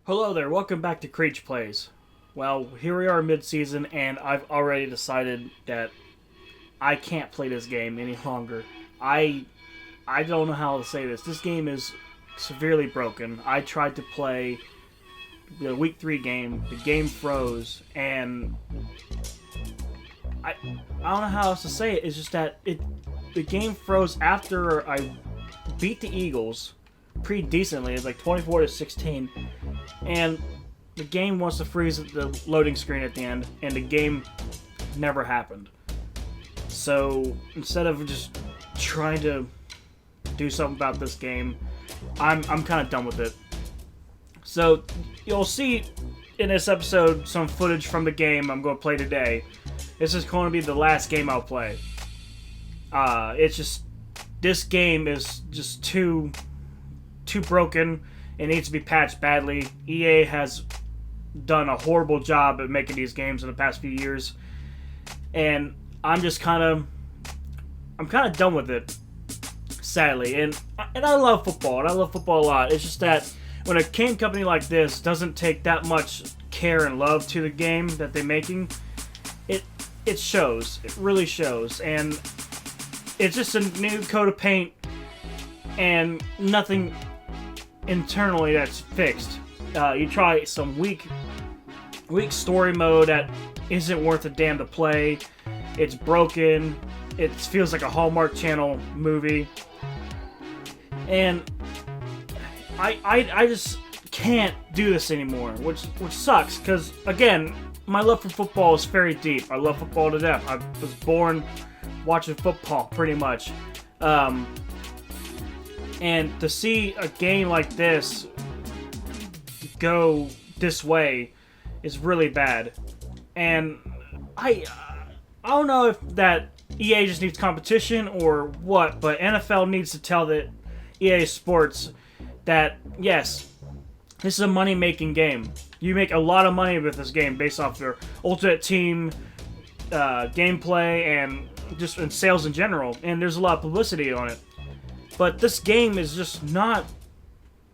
Hello there, welcome back to Creech Plays. Well, here we are mid-season, and I've already decided that I can't play this game any longer. I don't know how to say this. This game is severely broken. I tried to play the Week 3 game, the game froze, and I don't know how else to say it. It's just that the game froze after I beat the Eagles pretty decently. It's like 24-16. And the game wants to freeze at the loading screen at the end, and the game never happened. So instead of just trying to do something about this game, I'm kind of done with it. So you'll see in this episode some footage from the game I'm going to play today. This is going to be the last game I'll play. It's just this game is just too broken. It needs to be patched badly. EA has done a horrible job at making these games in the past few years, and I'm kind of done with it, sadly. And I love football, and I love football a lot. It's just that when a game company like this doesn't take that much care and love to the game that they're making, it shows. It really shows, and it's just a new coat of paint and nothing internally that's fixed. You try some weak story mode that isn't worth a damn to play. It's broken. It feels like a Hallmark Channel movie, and I just can't do this anymore, which sucks, because again, my love for football is very deep. I love football to death. I was born watching football, pretty much. And to see a game like this go this way is really bad. And I don't know if that EA just needs competition or what, but NFL needs to tell the EA Sports that, yes, this is a money-making game. You make a lot of money with this game based off your Ultimate Team gameplay and just in sales in general, and there's a lot of publicity on it. But this game is just not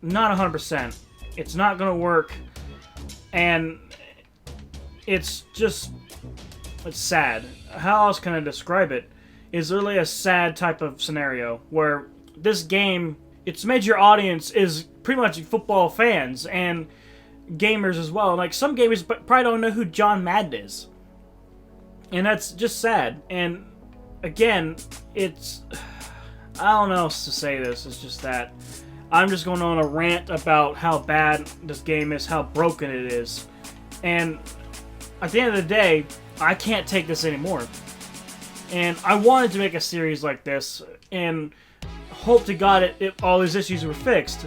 100%. It's not going to work. And it's sad. How else can I describe it? It's really a sad type of scenario where this game, its major audience is pretty much football fans and gamers as well. Like, some gamers probably don't know who John Madden is. And that's just sad. And again, I don't know how else to say this. It's just that I'm just going on a rant about how bad this game is, how broken it is. And at the end of the day, I can't take this anymore. And I wanted to make a series like this and hope to God all these issues were fixed.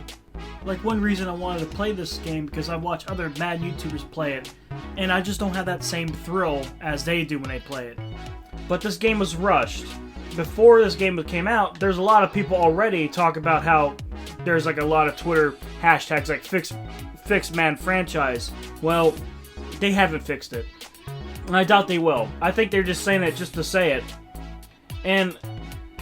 Like, one reason I wanted to play this game because I watch other Madden YouTubers play it, and I just don't have that same thrill as they do when they play it. But this game was rushed. Before this game came out, there's a lot of people already talk about how there's like a lot of Twitter hashtags like fix man franchise. Well, they haven't fixed it, and I doubt they will. I think they're just saying it just to say it. And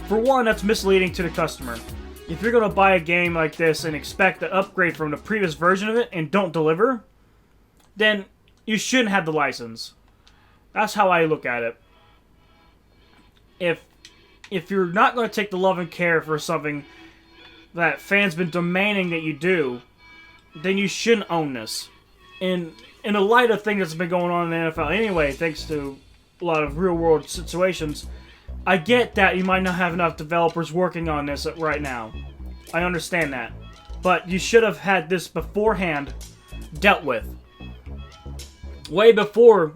for one, that's misleading to the customer. If you're going to buy a game like this and expect the upgrade from the previous version of it and don't deliver, then you shouldn't have the license. That's how I look at it. If you're not going to take the love and care for something that fans been demanding that you do, then you shouldn't own this. In the light of things that's been going on in the NFL anyway, thanks to a lot of real-world situations, I get that you might not have enough developers working on this right now. I understand that. But you should have had this beforehand dealt with. Way before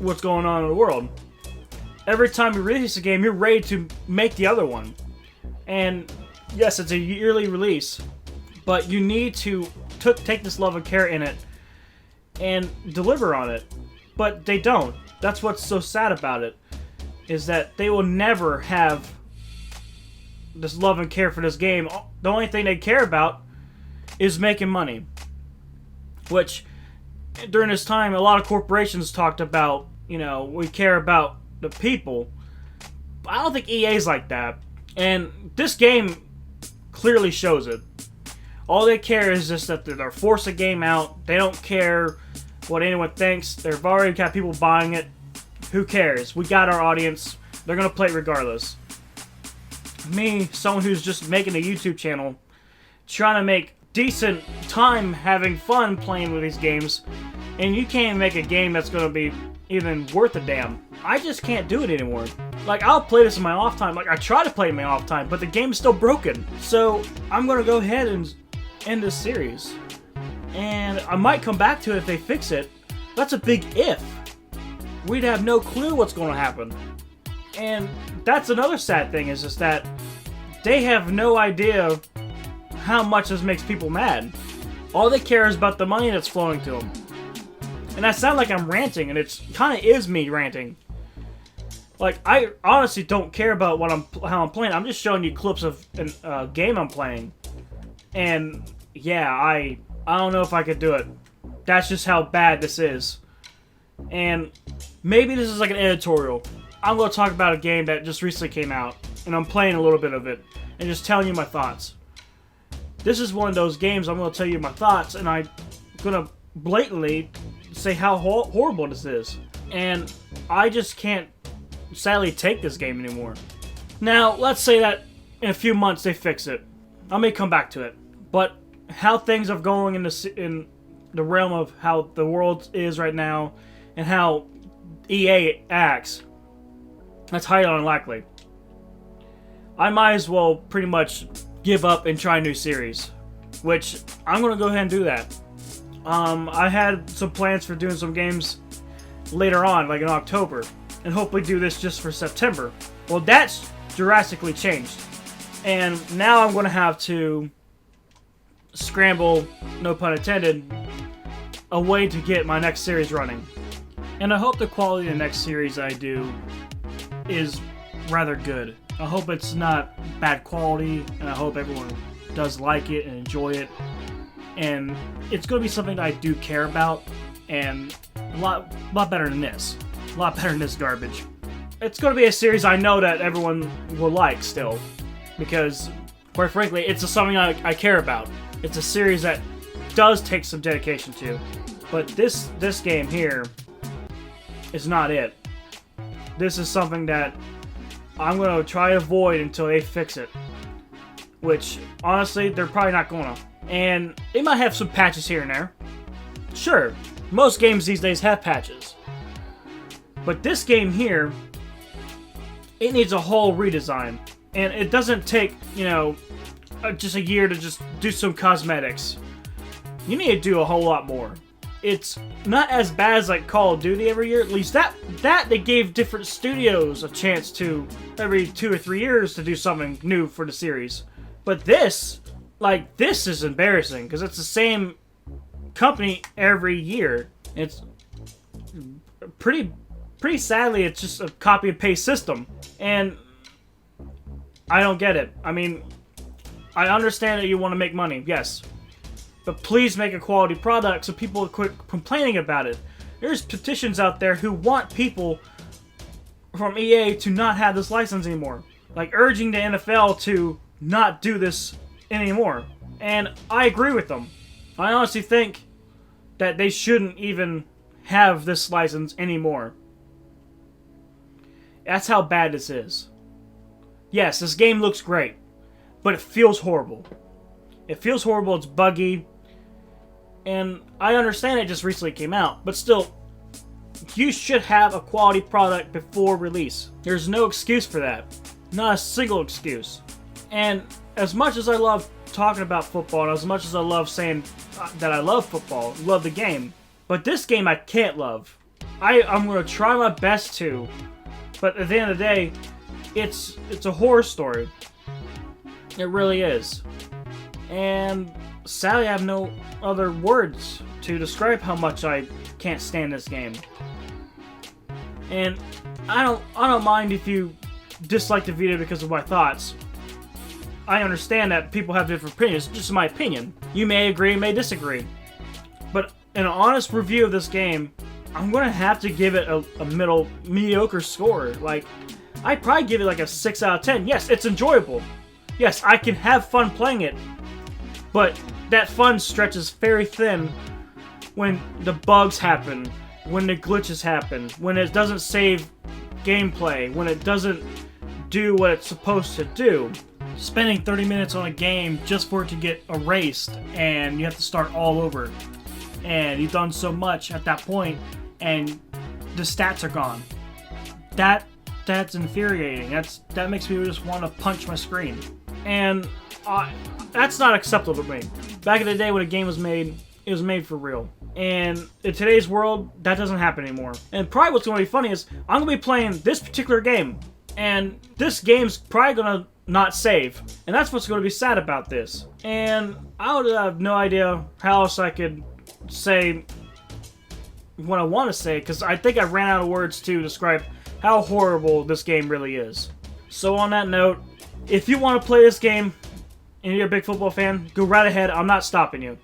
what's going on in the world. Every time you release a game, you're ready to make the other one. And yes, it's a yearly release, but you need to take this love and care in it and deliver on it. But they don't. That's what's so sad about it, is that they will never have this love and care for this game. The only thing they care about is making money. Which, during this time, a lot of corporations talked about, we care about the people. But I don't think EA's like that. And this game clearly shows it. All they care is just that they're forced a game out. They don't care what anyone thinks. They've already got people buying it. Who cares? We got our audience. They're going to play regardless. Me, someone who's just making a YouTube channel, trying to make decent time having fun playing with these games, and you can't make a game that's going to be even worth a damn. I just can't do it anymore. Like, I'll play this in my off time. Like, I try to play in my off time, but the game is still broken. So, I'm going to go ahead and end this series. And I might come back to it if they fix it. That's a big if. We'd have no clue what's going to happen. And that's another sad thing, is just that they have no idea how much this makes people mad. All they care is about the money that's flowing to them. And I sound like I'm ranting, and it kind of is me ranting. Like, I honestly don't care about how I'm playing. I'm just showing you clips of a game I'm playing. And yeah, I don't know if I could do it. That's just how bad this is. And maybe this is like an editorial. I'm going to talk about a game that just recently came out, and I'm playing a little bit of it, and just telling you my thoughts. This is one of those games I'm going to tell you my thoughts, and I'm going to blatantly say how horrible this is. And I just can't sadly take this game anymore. Now, let's say that in a few months they fix it. I may come back to it. But how things are going in the realm of how the world is right now, and how EA acts, that's highly unlikely. I might as well pretty much give up and try a new series, which I'm going to go ahead and do that. I had some plans for doing some games later on, like in October, and hopefully do this just for September. Well, that's drastically changed, and now I'm going to have to scramble, no pun intended, a way to get my next series running. And I hope the quality of the next series I do is rather good. I hope it's not bad quality, and I hope everyone does like it and enjoy it. And it's going to be something that I do care about, and a lot better than this. A lot better than this garbage. It's going to be a series I know that everyone will like still, because, quite frankly, it's something I care about. It's a series that does take some dedication to. But this game here is not it. This is something that I'm going to try to avoid until they fix it. Which, honestly, they're probably not going to. And they might have some patches here and there. Sure, most games these days have patches. But this game here, it needs a whole redesign. And it doesn't take, just a year to just do some cosmetics. You need to do a whole lot more. It's not as bad as like Call of Duty every year. At least that they gave different studios a chance to every 2 or 3 years to do something new for the series. But this is embarrassing because it's the same company every year. It's pretty sadly, it's just a copy and paste system, and I don't get it. I mean, I understand that you want to make money, yes. But please make a quality product so people quit complaining about it. There's petitions out there who want people from EA to not have this license anymore. Like, urging the NFL to not do this anymore. And I agree with them. I honestly think that they shouldn't even have this license anymore. That's how bad this is. Yes, this game looks great, but it feels horrible. It feels horrible, it's buggy, and I understand it just recently came out, but still, you should have a quality product before release. There's no excuse for that. Not a single excuse. And as much as I love talking about football, and as much as I love saying that I love football, love the game, but this game I can't love. I'm going to try my best to, but at the end of the day, it's a horror story. It really is. And sadly, I have no other words to describe how much I can't stand this game. And I don't mind if you dislike the video because of my thoughts. I understand that people have different opinions, just my opinion. You may agree, may disagree. But in an honest review of this game, I'm going to have to give it a mediocre score. Like, I'd probably give it like a 6 out of 10. Yes, it's enjoyable. Yes, I can have fun playing it. But that fun stretches very thin when the bugs happen, when the glitches happen, when it doesn't save gameplay, when it doesn't do what it's supposed to do. Spending 30 minutes on a game just for it to get erased and you have to start all over. And you've done so much at that point and the stats are gone. That's infuriating. That makes me just want to punch my screen. And that's not acceptable to me. Back in the day when a game was made, it was made for real. And in today's world, that doesn't happen anymore. And probably what's going to be funny is I'm going to be playing this particular game. And this game's probably going to not save. And that's what's going to be sad about this. And I would have no idea how else I could say what I want to say, because I think I ran out of words to describe how horrible this game really is. So on that note, if you want to play this game and you're a big football fan, go right ahead. I'm not stopping you.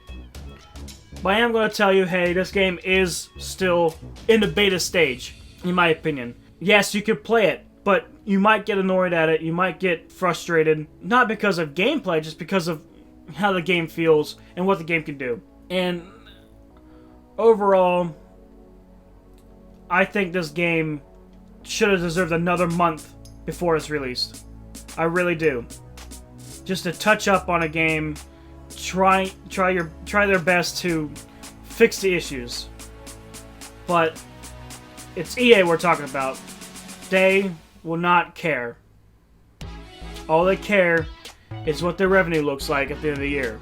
But I am going to tell you, hey, this game is still in the beta stage, in my opinion. Yes, you could play it, but you might get annoyed at it. You might get frustrated. Not because of gameplay, just because of how the game feels and what the game can do. And overall, I think this game should have deserved another month before it's released. I really do. Just to touch up on a game, try their best to fix the issues. But it's EA we're talking about. They will not care. All they care is what their revenue looks like at the end of the year.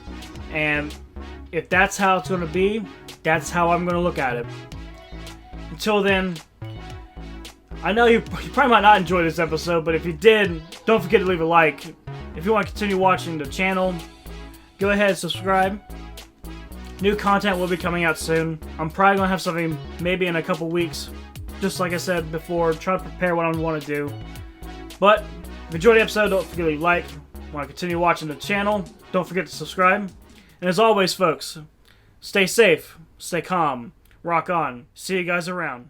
And if that's how it's going to be, that's how I'm going to look at it. Until then, I know you probably might not enjoy this episode, but if you did, don't forget to leave a like. If you want to continue watching the channel, go ahead and subscribe. New content will be coming out soon. I'm probably going to have something maybe in a couple weeks. Just like I said before, try to prepare what I want to do. But if you enjoyed the episode, don't forget to leave a like. Want to continue watching the channel, don't forget to subscribe. And as always, folks, stay safe, stay calm, rock on. See you guys around.